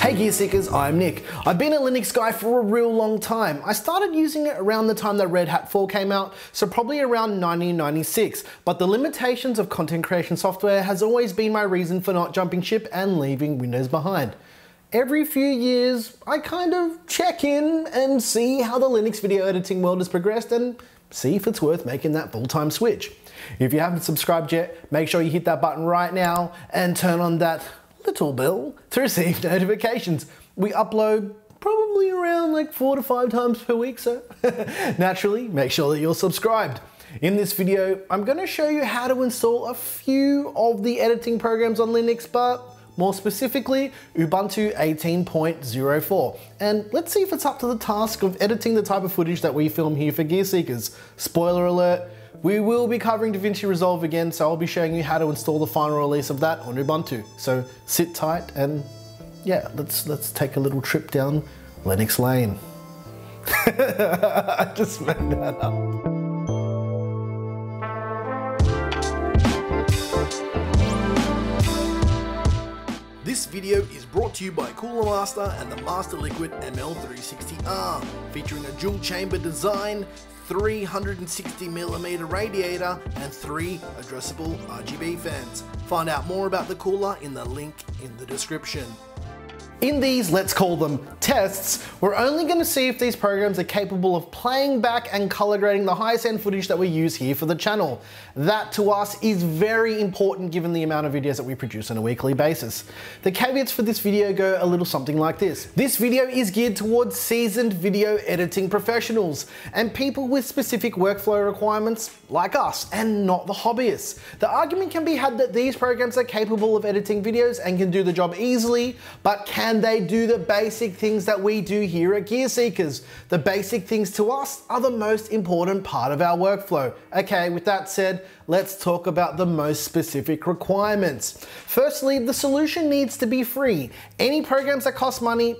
Hey Gear Seekers, I'm Nick. I've been a Linux guy for a real long time. I started using it around the time that Red Hat 4 came out, so probably around 1996, but the limitations of content creation software has always been my reason for not jumping ship and leaving Windows behind. Every few years, I kind of check in and see how the Linux video editing world has progressed and see if it's worth making that full-time switch. If you haven't subscribed yet, make sure you hit that button right now and turn on that little bell to receive notifications. We upload probably around like 4 to 5 times per week, so naturally, make sure that you're subscribed. In this video, I'm going to show you how to install a few of the editing programs on Linux, but more specifically, Ubuntu 18.04. And let's see if it's up to the task of editing the type of footage that we film here for Gear Seekers. Spoiler alert, we will be covering Davinci Resolve again, so I'll be showing you how to install the final release of that on Ubuntu. So sit tight and yeah, let's take a little trip down Linux Lane. I just made that up. This video is brought to you by Cooler Master and the Master Liquid ML360R, featuring a dual chamber design, 360mm radiator, and 3 addressable RGB fans. Find out more about the cooler in the link in the description. In these, let's call them tests, we're only going to see if these programs are capable of playing back and color grading the highest end footage that we use here for the channel. That to us is very important given the amount of videos that we produce on a weekly basis. The caveats for this video go a little something like this. This video is geared towards seasoned video editing professionals and people with specific workflow requirements like us and not the hobbyists. The argument can be had that these programs are capable of editing videos and can do the job easily, but can they do the basic things that we do here at Gear Seekers? The basic things to us are the most important part of our workflow. Okay, with that said, let's talk about the most specific requirements. Firstly, the solution needs to be free. Any programs that cost money,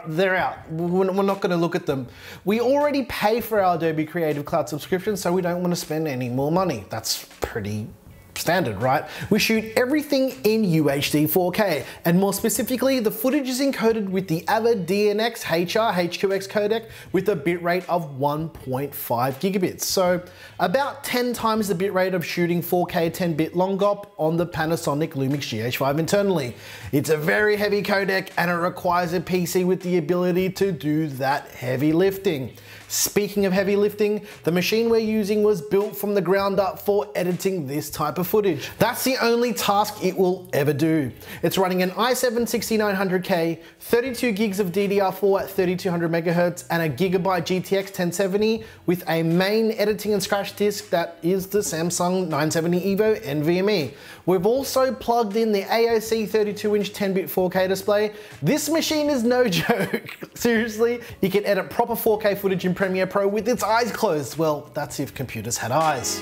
they're out. We're not going to look at them. We already pay for our Adobe Creative Cloud subscription, so we don't want to spend any more money. That's pretty standard, right? We shoot everything in UHD 4K, and more specifically, the footage is encoded with the Avid DNX HRHQX codec with a bitrate of 1.5 gigabits. So about 10 times the bitrate of shooting 4K 10-bit long op on the Panasonic Lumix GH5 internally. It's a very heavy codec and it requires a PC with the ability to do that heavy lifting. Speaking of heavy lifting, the machine we're using was built from the ground up for editing this type of footage. That's the only task it will ever do. It's running an i7-6900K, 32 gigs of DDR4 at 3200 MHz, and a gigabyte GTX 1070 with a main editing and scratch disk that is the Samsung 970 EVO NVMe. We've also plugged in the AOC 32-inch 10-bit 4K display. This machine is no joke. Seriously, you can edit proper 4K footage in Premiere Pro with its eyes closed. Well, that's if computers had eyes.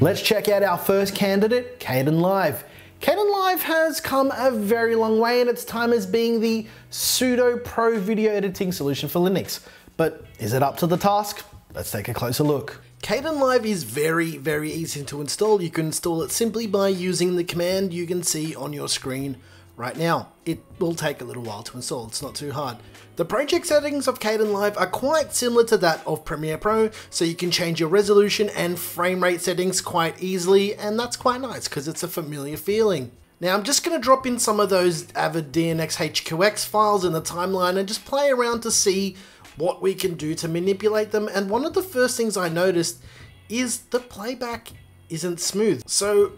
Let's check out our first candidate, Kdenlive. Kdenlive has come a very long way in its time as being the pseudo pro video editing solution for Linux. But is it up to the task? Let's take a closer look. Kdenlive is very, very easy to install. You can install it simply by using the command you can see on your screen right now. It will take a little while to install, it's not too hard. The project settings of Kdenlive are quite similar to that of Premiere Pro, so you can change your resolution and frame rate settings quite easily, and that's quite nice because it's a familiar feeling. Now I'm just going to drop in some of those Avid DNX HQX files in the timeline and just play around to see what we can do to manipulate them, and one of the first things I noticed is the playback isn't smooth, so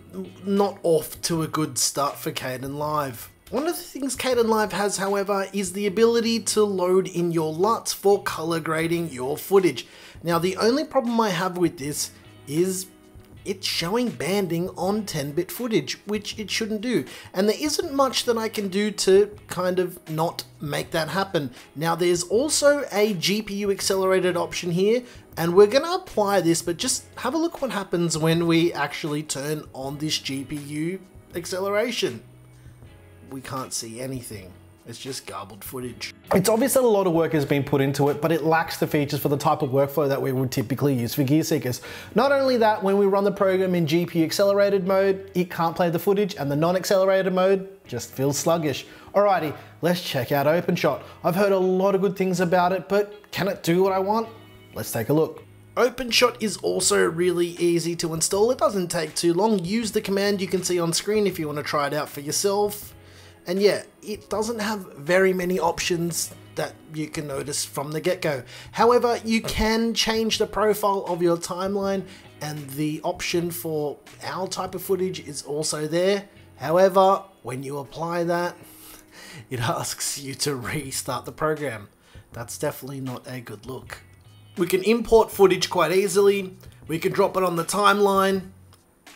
not off to a good start for Kdenlive. One of the things Kdenlive has, however, is the ability to load in your LUTs for color grading your footage. Now the only problem I have with this is it's showing banding on 10-bit footage, which it shouldn't do. And there isn't much that I can do to kind of not make that happen. Now there's also a GPU accelerated option here, and we're gonna apply this, but just have a look what happens when we actually turn on this GPU acceleration. We can't see anything. It's just garbled footage. It's obvious that a lot of work has been put into it, but it lacks the features for the type of workflow that we would typically use for gear seekers. Not only that, when we run the program in GPU accelerated mode, it can't play the footage, and the non-accelerated mode just feels sluggish. Alrighty, let's check out Openshot. I've heard a lot of good things about it, but can it do what I want? Let's take a look. Openshot is also really easy to install. It doesn't take too long. Use the command you can see on screen if you want to try it out for yourself. And yeah, it doesn't have very many options that you can notice from the get-go. However, you can change the profile of your timeline, and the option for our type of footage is also there. However, when you apply that, it asks you to restart the program. That's definitely not a good look. We can import footage quite easily, we can drop it on the timeline,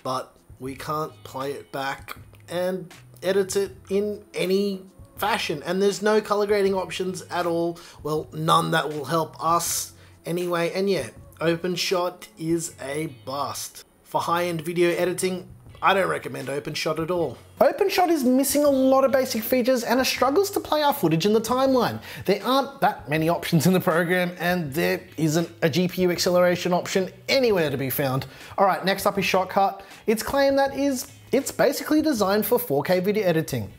but we can't play it back and edit it in any fashion. And there's no color grading options at all. Well, none that will help us anyway. And yeah, Openshot is a bust. For high-end video editing, I don't recommend Openshot at all. Openshot is missing a lot of basic features and it struggles to play our footage in the timeline. There aren't that many options in the program, and there isn't a GPU acceleration option anywhere to be found. Alright, next up is Shotcut. Its claim that it's basically designed for 4K video editing.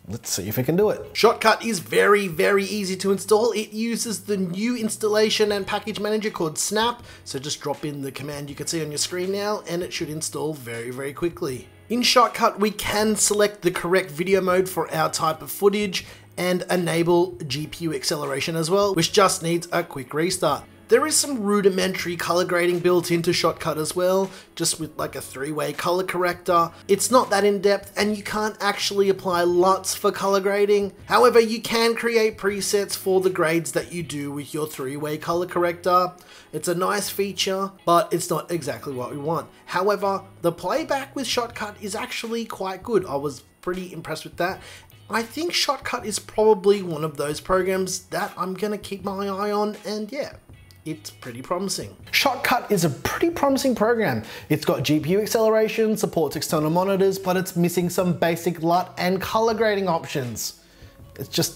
Let's see if it can do it. Shotcut is very, very easy to install. It uses the new installation and package manager called Snap. So just drop in the command you can see on your screen now and it should install very, very quickly. In Shotcut, we can select the correct video mode for our type of footage and enable GPU acceleration as well, which just needs a quick restart. There is some rudimentary color grading built into Shotcut as well, just with like a 3-way color corrector. It's not that in depth and you can't actually apply LUTs for color grading. However, you can create presets for the grades that you do with your 3-way color corrector. It's a nice feature, but it's not exactly what we want. However, the playback with Shotcut is actually quite good. I was pretty impressed with that. I think Shotcut is probably one of those programs that I'm gonna keep my eye on, and yeah, it's pretty promising. Shotcut is a pretty promising program. It's got GPU acceleration, supports external monitors, but it's missing some basic LUT and color grading options.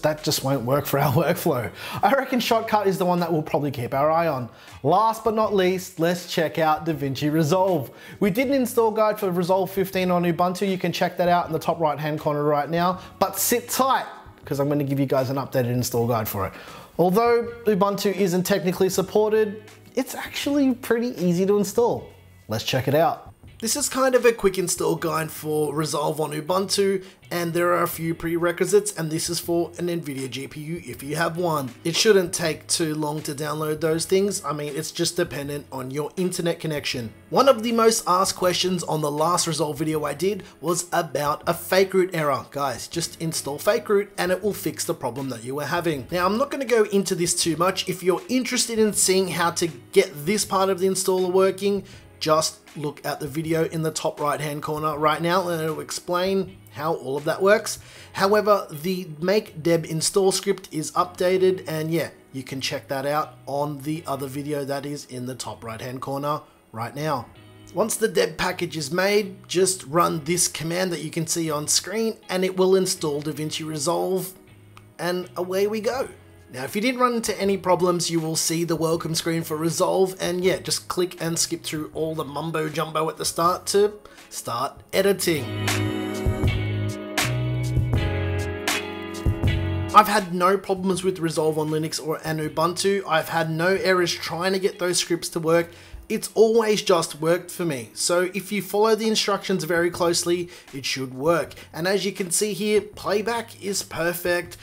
That just won't work for our workflow. I reckon Shotcut is the one that we'll probably keep our eye on. Last but not least, let's check out Davinci Resolve. We did an install guide for Resolve 15 on Ubuntu. You can check that out in the top right hand corner right now, but sit tight because I'm going to give you guys an updated install guide for it. Although Ubuntu isn't technically supported, it's actually pretty easy to install. Let's check it out. This is kind of a quick install guide for Resolve on Ubuntu, and there are a few prerequisites, and this is for an NVIDIA GPU if you have one. It shouldn't take too long to download those things. I mean, it's just dependent on your internet connection. One of the most asked questions on the last Resolve video I did was about a fakeroot error. Guys, just install fakeroot and it will fix the problem that you were having. Now, I'm not going to go into this too much. If you're interested in seeing how to get this part of the installer working, just look at the video in the top right hand corner right now and it'll explain how all of that works. However, the make deb install script is updated, and yeah, you can check that out on the other video that is in the top right hand corner right now. Once the deb package is made, just run this command that you can see on screen and it will install Davinci Resolve, and away we go. Now, if you didn't run into any problems, you will see the welcome screen for Resolve, and yeah, just click and skip through all the mumbo jumbo at the start to start editing. I've had no problems with Resolve on Linux or an Ubuntu. I've had no errors trying to get those scripts to work. It's always just worked for me. So if you follow the instructions very closely, it should work. And as you can see here, playback is perfect.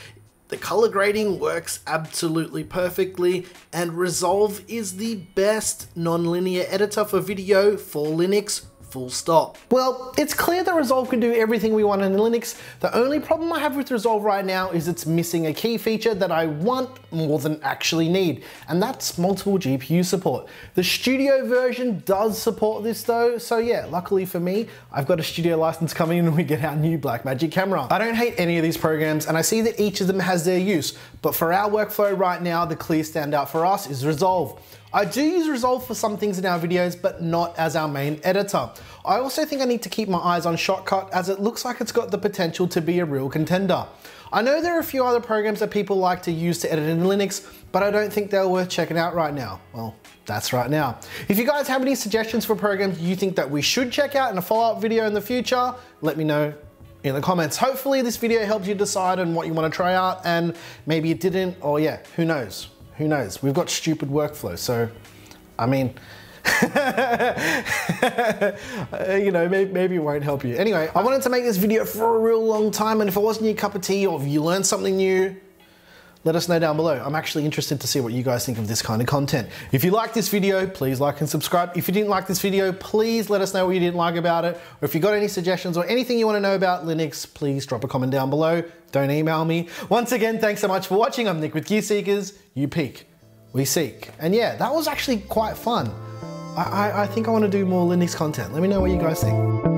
The color grading works absolutely perfectly, and Resolve is the best non-linear editor for video for Linux, full stop. Well, it's clear that Resolve can do everything we want in Linux. The only problem I have with Resolve right now is it's missing a key feature that I want more than actually need, and that's multiple GPU support. The Studio version does support this though, so yeah, luckily for me, I've got a Studio license coming in when we get our new Blackmagic camera. I don't hate any of these programs, and I see that each of them has their use, but for our workflow right now, the clear standout for us is Resolve. I do use Resolve for some things in our videos, but not as our main editor. I also think I need to keep my eyes on Shotcut, as it looks like it's got the potential to be a real contender. I know there are a few other programs that people like to use to edit in Linux, but I don't think they're worth checking out right now. Well, that's right now. If you guys have any suggestions for programs you think that we should check out in a follow-up video in the future, let me know in the comments. Hopefully this video helped you decide on what you want to try out, and maybe it didn't, or yeah, who knows? Who knows? We've got stupid workflow, so I mean, you know, maybe it won't help you. Anyway, I wanted to make this video for a real long time, and if it wasn't your cup of tea or if you learned something new, let us know down below. I'm actually interested to see what you guys think of this kind of content. If you liked this video, please like and subscribe. If you didn't like this video, please let us know what you didn't like about it. Or if you got any suggestions or anything you want to know about Linux, please drop a comment down below. Don't email me. Once again, thanks so much for watching. I'm Nick with Gearseekers. You peek, we seek. And yeah, that was actually quite fun. I think I want to do more Linux content. Let me know what you guys think.